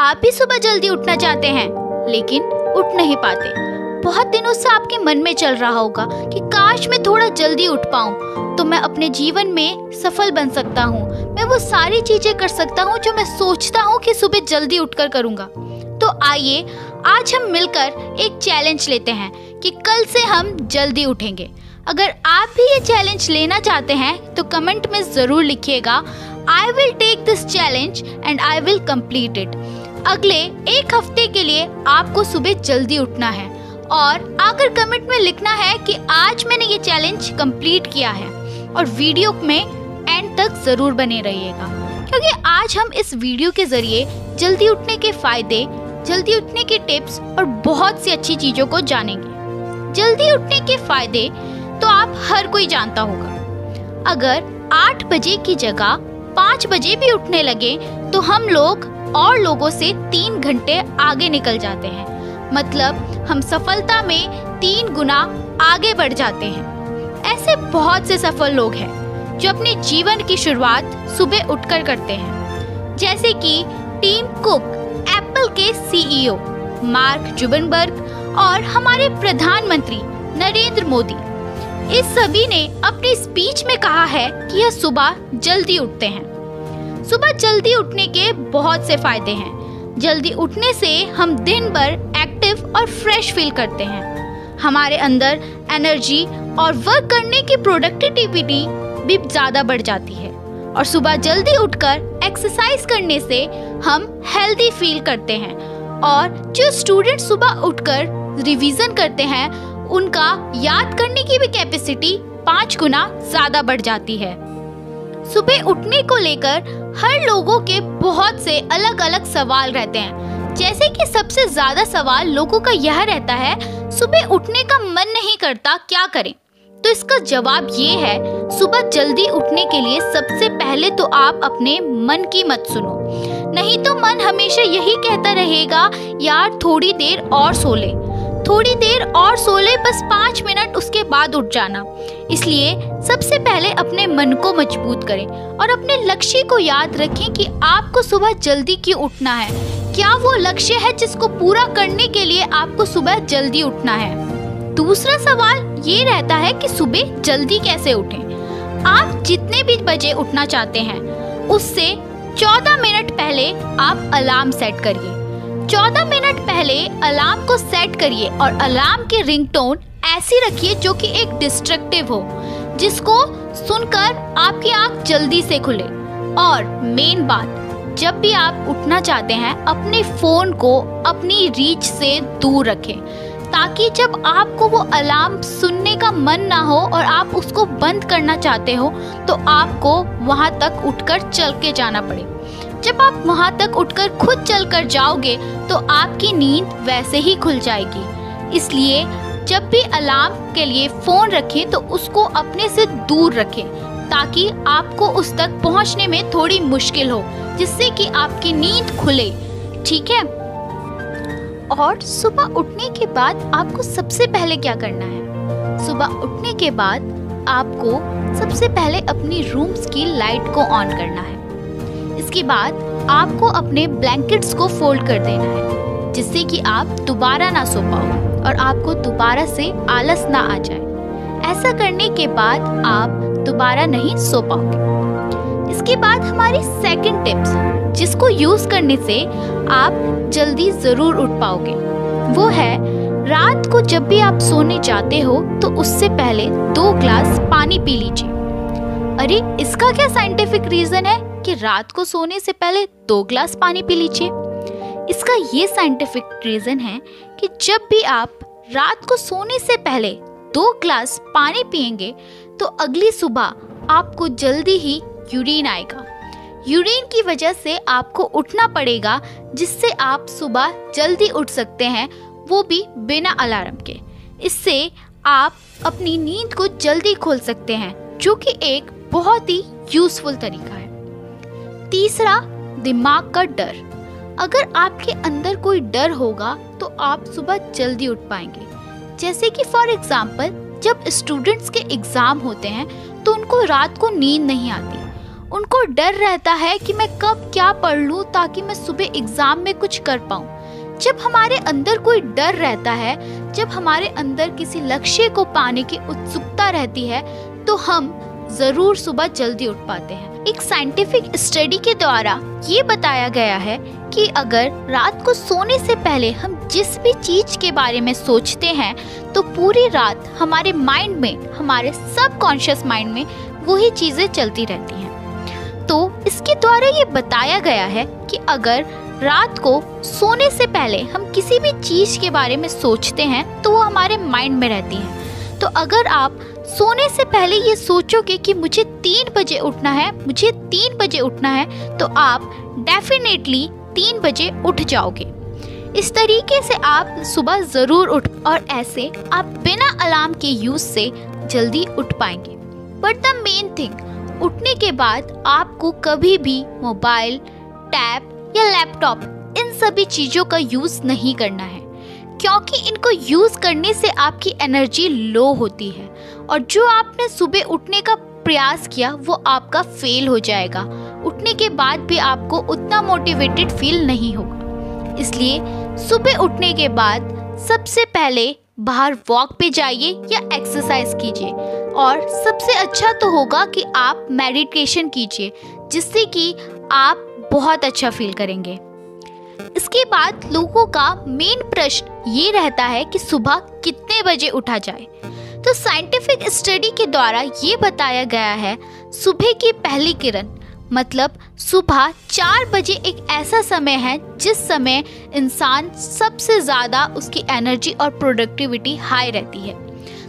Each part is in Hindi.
आप भी सुबह जल्दी उठना चाहते हैं लेकिन उठ नहीं पाते? बहुत दिनों से आपके मन में चल रहा होगा कि काश मैं थोड़ा जल्दी उठ पाऊं तो मैं अपने जीवन में सफल बन सकता हूं, मैं वो सारी चीजें कर सकता हूं जो मैं सोचता हूं कि सुबह जल्दी उठकर करूंगा। तो आइए आज हम मिलकर एक चैलेंज लेते हैं कि कल से हम जल्दी उठेंगे। अगर आप भी ये चैलेंज लेना चाहते हैं तो कमेंट में ज़रूर लिखिएगा, I will take this challenge and I will complete it. अगले एक हफ्ते के लिए आपको सुबह जल्दी उठना है और आकर कमेंट में लिखना है कि आज मैंने ये चैलेंज कंप्लीट किया है, और वीडियो में एंड तक ज़रूर बने रहिएगा क्योंकि आज हम इस वीडियो के ज़रिए जल्दी उठने के फ़ायदे, जल्दी उठने के टिप्स और बहुत सी अच्छी चीज़ों को जानेंगे। जल्दी उठने के फ़ायदे तो आप हर कोई जानता होगा। अगर 8 बजे की जगह 5 बजे भी उठने लगे तो हम लोग और लोगों से 3 घंटे आगे निकल जाते हैं, मतलब हम सफलता में 3 गुना आगे बढ़ जाते हैं। ऐसे बहुत से सफल लोग हैं जो अपने जीवन की शुरुआत सुबह उठकर करते हैं, जैसे कि टिम कुक, एप्पल के सीईओ, मार्क जुकरबर्ग और हमारे प्रधानमंत्री नरेंद्र मोदी। इस सभी ने अपनी स्पीच में कहा है कि यह सुबह जल्दी उठते हैं। सुबह जल्दी उठने के बहुत से फायदे हैं। जल्दी उठने से हम दिन भर एक्टिव और फ्रेश फील करते हैं। हमारे अंदर एनर्जी और वर्क करने की प्रोडक्टिविटी भी ज़्यादा बढ़ जाती है। और सुबह जल्दी उठकर एक्सरसाइज करने से हम हेल्दी फील करते हैं। और जो स्टूडेंट सुबह उठकर रिवीजन करते हैं उनका याद करने की भी कैपेसिटी 5 गुना ज़्यादा बढ़ जाती है। सुबह उठने को लेकर हर लोगों के बहुत से अलग अलग सवाल रहते हैं, जैसे कि सबसे ज़्यादा सवाल लोगों का यह रहता है, सुबह उठने का मन नहीं करता, क्या करें? तो इसका जवाब ये है, सुबह जल्दी उठने के लिए सबसे पहले तो आप अपने मन की मत सुनो, नहीं तो मन हमेशा यही कहता रहेगा, यार थोड़ी देर और सो ले, थोड़ी देर और सो ले, बस 5 मिनट, उसके बाद उठ जाना। इसलिए सबसे पहले अपने मन को मजबूत करें और अपने लक्ष्य को याद रखें कि आपको सुबह जल्दी क्यों उठना है। क्या वो लक्ष्य है जिसको पूरा करने के लिए आपको सुबह जल्दी उठना है? दूसरा सवाल ये रहता है कि सुबह जल्दी कैसे उठें। आप जितने भी बजे उठना चाहते हैं उससे 14 मिनट पहले आप अलार्म सेट करिए। 14 मिनट पहले अलार्म को सेट करिए और अलार्म की रिंगटोन ऐसी रखिए जो कि एक डिस्ट्रक्टिव हो, जिसको सुनकर आपकी आंख जल्दी से खुले। और मेन बात, जब भी आप उठना चाहते हैं अपने फ़ोन को अपनी रीच से दूर रखें, ताकि जब आपको वो अलार्म सुनने का मन ना हो और आप उसको बंद करना चाहते हो तो आपको वहाँ तक उठकर चल के जाना पड़े। जब आप वहाँ तक उठकर खुद चलकर जाओगे तो आपकी नींद वैसे ही खुल जाएगी। इसलिए जब भी अलार्म के लिए फ़ोन रखें तो उसको अपने से दूर रखें, ताकि आपको उस तक पहुँचने में थोड़ी मुश्किल हो, जिससे कि आपकी नींद खुले, ठीक है? और सुबह उठने के बाद आपको सबसे पहले क्या करना है? सुबह उठने के बाद आपको सबसे पहले अपनी रूम्स की लाइट को ऑन करना है। इसके बाद आपको अपने ब्लैंकेट्स को फोल्ड कर देना है, जिससे कि आप दोबारा ना सो पाओ और आपको दोबारा से आलस ना आ जाए। ऐसा करने के बाद आप दोबारा नहीं सो पाओगे। इसके बाद हमारी सेकंड टिप्स, जिसको यूज़ करने से आप जल्दी ज़रूर उठ पाओगे, वो है रात को जब भी आप सोने जाते हो तो उससे पहले 2 ग्लास पानी पी लीजिए। अरे इसका क्या साइंटिफिक रीज़न है कि रात को सोने से पहले 2 ग्लास पानी पी लीजिए? इसका ये साइंटिफिक रीज़न है कि जब भी आप रात को सोने से पहले 2 ग्लास पानी पिएंगे तो अगली सुबह आपको जल्दी ही यूरिन आएगा। यूरिन की वजह से आपको उठना पड़ेगा, जिससे आप सुबह जल्दी उठ सकते हैं, वो भी बिना अलार्म के। इससे आप अपनी नींद को जल्दी खोल सकते हैं, जो कि एक बहुत ही यूज़फुल तरीका है। तीसरा, दिमाग का डर। अगर आपके अंदर कोई डर होगा तो आप सुबह जल्दी उठ पाएंगे। जैसे कि फॉर एग्जाम्पल, जब स्टूडेंट्स के एग्ज़ाम होते हैं तो उनको रात को नींद नहीं आती उनको डर रहता है कि मैं कब क्या पढ़ लूँ ताकि मैं सुबह एग्जाम में कुछ कर पाऊँ। जब हमारे अंदर कोई डर रहता है, जब हमारे अंदर किसी लक्ष्य को पाने की उत्सुकता रहती है, तो हम जरूर सुबह जल्दी उठ पाते हैं। एक साइंटिफिक स्टडी के द्वारा ये बताया गया है कि अगर रात को सोने से पहले हम जिस भी चीज के बारे में सोचते हैं, तो पूरी रात हमारे माइंड में, हमारे सबकॉन्शियस माइंड में वही चीजें चलती रहती हैं। तो इसके द्वारा ये बताया गया है कि अगर रात को सोने से पहले हम किसी भी चीज के बारे में सोचते हैं तो वो हमारे माइंड में रहती है। तो अगर आप सोने से पहले ये सोचोगे कि मुझे 3 बजे उठना है, मुझे 3 बजे उठना है, तो आप डेफिनेटली 3 बजे उठ जाओगे। इस तरीके से आप सुबह ज़रूर उठ, और ऐसे आप बिना अलार्म के यूज़ से जल्दी उठ पाएंगे। बट द मेन थिंग, उठने के बाद आपको कभी भी मोबाइल, टैब या लैपटॉप, इन सभी चीज़ों का यूज़ नहीं करना है, क्योंकि इनको यूज़ करने से आपकी एनर्जी लो होती है और जो आपने सुबह उठने का प्रयास किया वो आपका फेल हो जाएगा। उठने के बाद भी आपको उतना मोटिवेटेड फील नहीं होगा। इसलिए सुबह उठने के बाद सबसे पहले बाहर वॉक पे जाइए या एक्सरसाइज कीजिए, और सबसे अच्छा तो होगा कि आप मेडिटेशन कीजिए, जिससे कि आप बहुत अच्छा फील करेंगे। इसके बाद लोगों का मेन प्रश्न ये रहता है कि सुबह कितने बजे उठा जाए। तो साइंटिफिक स्टडी के द्वारा ये बताया गया है, सुबह की पहली किरण मतलब सुबह 4 बजे एक ऐसा समय है जिस समय इंसान सबसे ज़्यादा उसकी एनर्जी और प्रोडक्टिविटी हाई रहती है।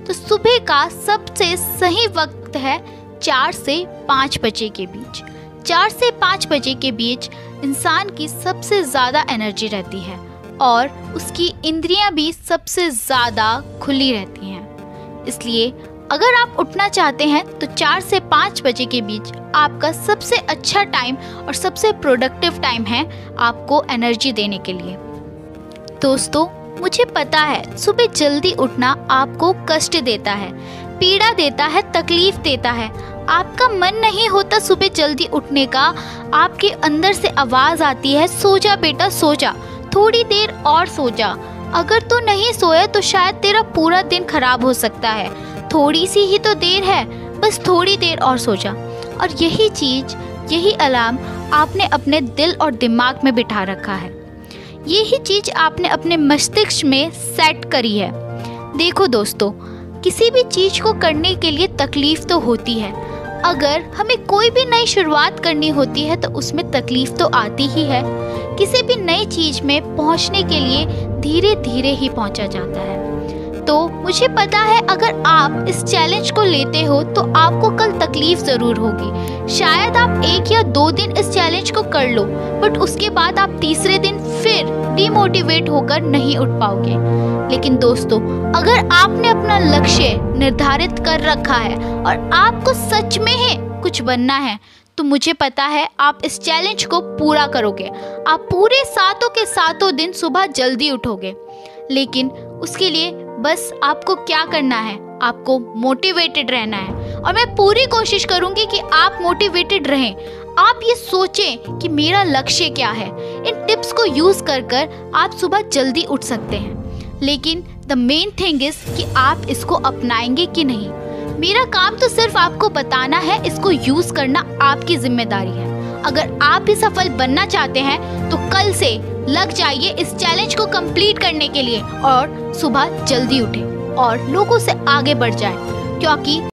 तो सुबह का सबसे सही वक्त है 4 से 5 बजे के बीच। 4 से 5 बजे के बीच इंसान की सबसे ज़्यादा एनर्जी रहती है और उसकी इंद्रियां भी सबसे ज़्यादा खुली रहती हैं। इसलिए अगर आप उठना चाहते हैं तो 4 से 5 बजे के बीच आपका सबसे अच्छा टाइम और सबसे प्रोडक्टिव टाइम है आपको एनर्जी देने के लिए। दोस्तों, मुझे पता है सुबह जल्दी उठना आपको कष्ट देता है, पीड़ा देता है, तकलीफ देता है। आपका मन नहीं होता सुबह जल्दी उठने का, आपके अंदर से आवाज़ आती है, सो जा बेटा सो जा, थोड़ी देर और सो जा, अगर तू नहीं सोया तो शायद तेरा पूरा दिन खराब हो सकता है, थोड़ी सी ही तो देर है, बस थोड़ी देर और सो जा। और यही चीज़, यही अलार्म आपने अपने दिल और दिमाग में बिठा रखा है, यही चीज़ आपने अपने मस्तिष्क में सेट करी है। देखो दोस्तों, किसी भी चीज़ को करने के लिए तकलीफ़ तो होती है। अगर हमें कोई भी नई शुरुआत करनी होती है तो उसमें तकलीफ़ तो आती ही है। किसी भी नई चीज़ में पहुंचने के लिए धीरे धीरे ही पहुंचा जाता है। तो मुझे पता है अगर आप इस चैलेंज को लेते हो तो आपको कल तकलीफ ज़रूर होगी। शायद आप 1 या 2 दिन इस चैलेंज को कर लो, बट उसके बाद आप तीसरे दिन फिर डिमोटिवेट होकर नहीं उठ पाओगे। लेकिन दोस्तों, अगर आपने अपना लक्ष्य निर्धारित कर रखा है और आपको सच में ही कुछ बनना है, तो मुझे पता है आप इस चैलेंज को पूरा करोगे। आप पूरे 7 के 7 दिन सुबह जल्दी उठोगे। लेकिन उसके लिए बस आपको क्या करना है, आपको मोटिवेटेड रहना है। और मैं पूरी कोशिश करूंगी कि आप मोटिवेटेड रहें। आप ये सोचें कि मेरा लक्ष्य क्या है। इन टिप्स को यूज़ कर आप सुबह जल्दी उठ सकते हैं। लेकिन द मेन थिंग इज़ कि आप इसको अपनाएंगे कि नहीं। मेरा काम तो सिर्फ आपको बताना है, इसको यूज़ करना आपकी जिम्मेदारी है। अगर आप भी सफल बनना चाहते हैं तो कल से लग जाइए इस चैलेंज को कंप्लीट करने के लिए और सुबह जल्दी उठें और लोगों से आगे बढ़ जाएं, क्योंकि